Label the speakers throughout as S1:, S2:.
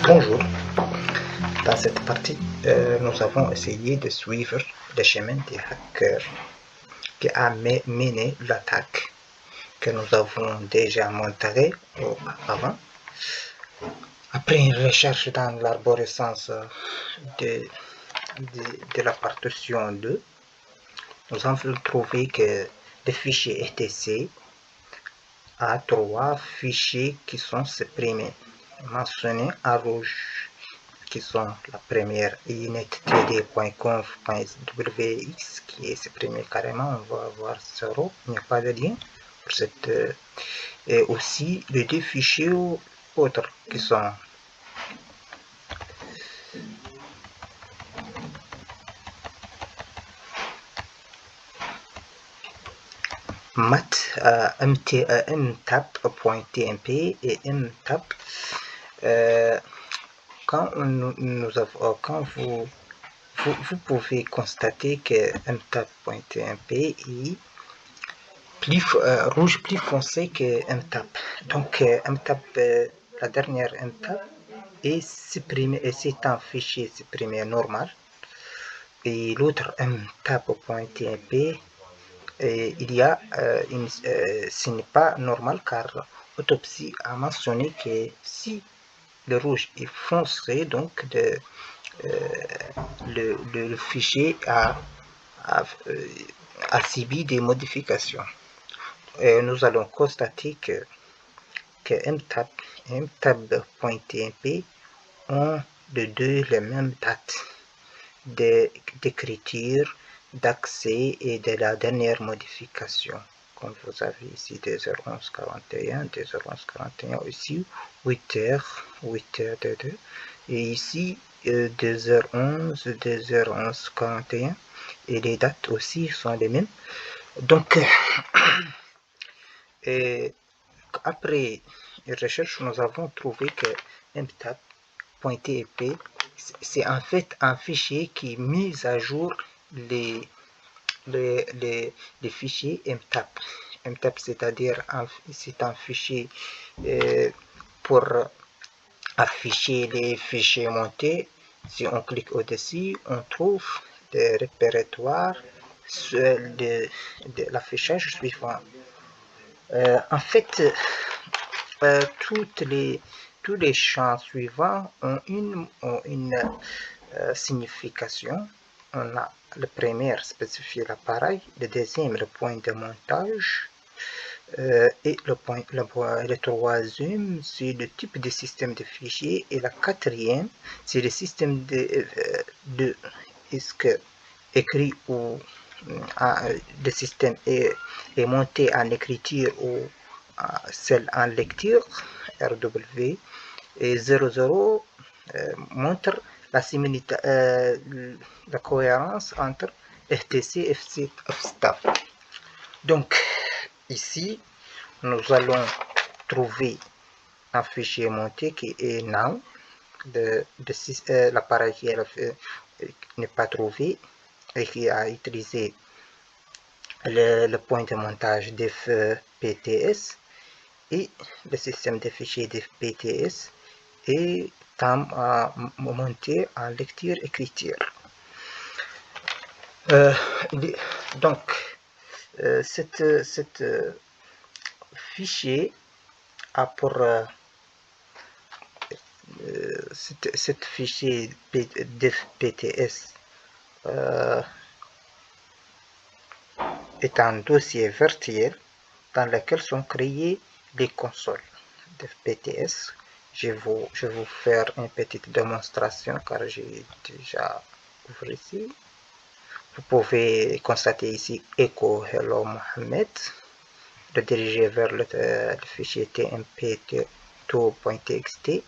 S1: Bonjour, dans cette partie, nous avons essayé de suivre le chemin des hackers qui a mené l'attaque que nous avons déjà montré auparavant. Après une recherche dans l'arborescence de la partition 2, nous avons trouvé que le fichier etc a 3 fichiers qui sont supprimés, mentionnés en rouge, qui sont la première inet3d.conf.wx qui est supprimé carrément, on va voir 0, il n'y a pas de lien pour cette, et aussi les deux fichiers autres qui sont mtab.tmp et mtab. Quand vous pouvez constater que mtab.tmp est plus rouge plus foncé que mtab. Donc mtab, la dernière mtab est supprimée, et c'est un fichier supprimé normal. Et l'autre mtab.tmp, il y a ce n'est pas normal car Autopsy a mentionné que si le rouge est foncé, donc le fichier a subi des modifications. Et nous allons constater que mtab et mtab.tmp ont les deux les mêmes dates d'écriture, d'accès et de la dernière modification. Comme vous avez ici 2h1141, 2h1141 ici, 8h, 8h22, et ici 2h11, 2h1141, et les dates aussi sont les mêmes. Donc, et après recherche, nous avons trouvé que mtab.tmp c'est en fait un fichier qui mise à jour les fichiers mtab. mtab, c'est-à-dire c'est un fichier pour afficher les fichiers montés. Si on clique au-dessus, on trouve le répertoire de l'affichage suivant. En fait, tous les champs suivants ont une signification. On a le premier spécifié l'appareil, le deuxième le point de montage, et le troisième c'est le type de système de fichier, et la quatrième c'est le système de est-ce que écrit ou le système est monté en écriture ou celle en lecture, RW, et 00 montre la cohérence entre FTC et FSTAF. Donc ici nous allons trouver un fichier monté qui est now, l'appareil qui n'est pas trouvé et qui a utilisé le point de montage d'FPTS, et le système de fichiers d'FPTS est monté en lecture-écriture. Donc, cette fichier a pour cette fichier d'FPTS est un dossier virtuel dans lequel sont créées les consoles d'FPTS. Je vais vous faire une petite démonstration car j'ai déjà ouvert ici. Vous pouvez constater ici Echo Hello Mohamed, le diriger vers le fichier tmp2.txt.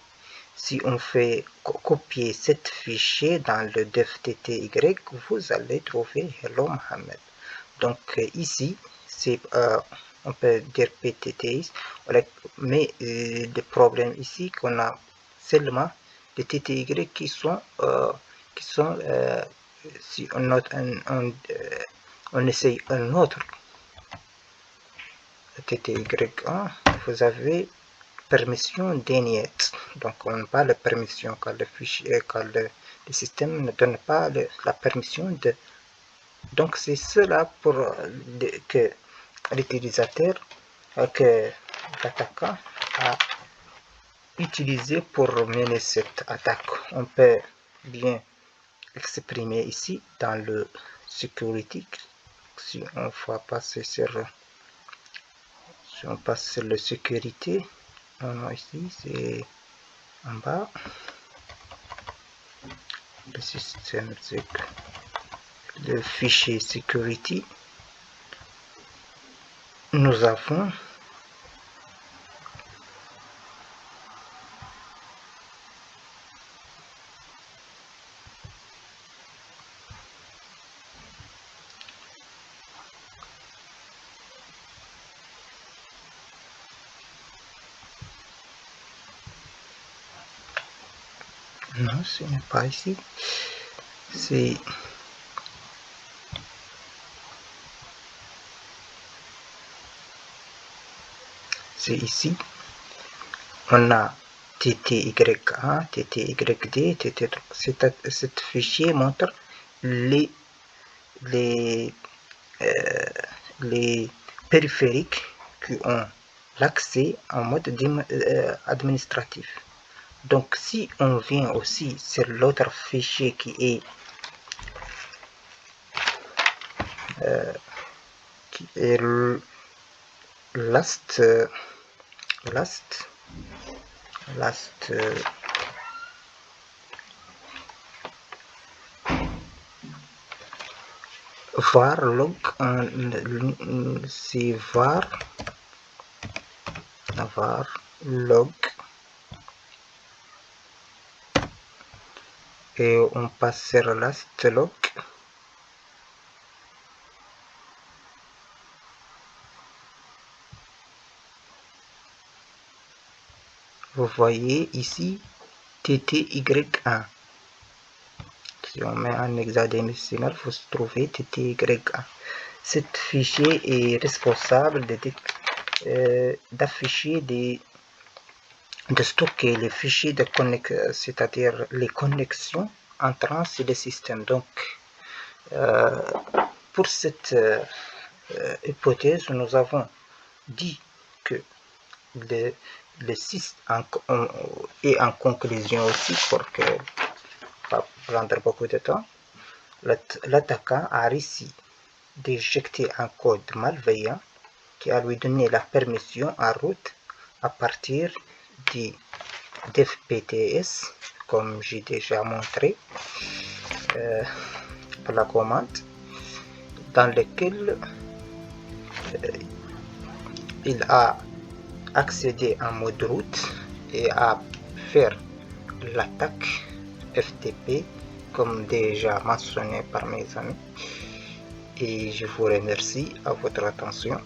S1: Si on fait copier cet fichier dans le dev.tty, vous allez trouver Hello Mohamed. Donc ici, c'est on peut dire PTTX, mais le problème ici qu'on a seulement les TTY qui sont si on note on essaye un autre TTY1, vous avez permission déniette. Donc on n'a pas la permission quand le fichier, quand le système ne donne pas la permission de. Donc c'est cela pour que l'utilisateur, que l'attaquant a utilisé pour mener cette attaque. On peut bien exprimer ici dans le security. Si on va passer sur, si on passe sur le sécurité, ici c'est en bas, le système, le fichier security, nous avons non, ce n'est pas ici, c'est ici. On a TTY1, TTYD, cet fichier montre les périphériques qui ont l'accès en mode administratif. Donc si on vient aussi sur l'autre fichier qui est last var log, c'est var log, et on passe sur last log. Vous voyez ici TTY1. Si on met un hexadécimal, vous trouvez TTY1. Cet fichier est responsable d'afficher de stocker les fichiers de connexion, c'est-à-dire les connexions entrant sur le système. Donc, pour cette hypothèse, nous avons dit que le système est en conclusion aussi, pour que pas prendre beaucoup de temps. L'attaquant a réussi d'éjecter un code malveillant qui a lui donné la permission en route à partir du devpts, comme j'ai déjà montré pour la commande, dans lequel il a accédé en mode route et à faire l'attaque FTP comme déjà mentionné par mes amis. Et je vous remercie à votre attention.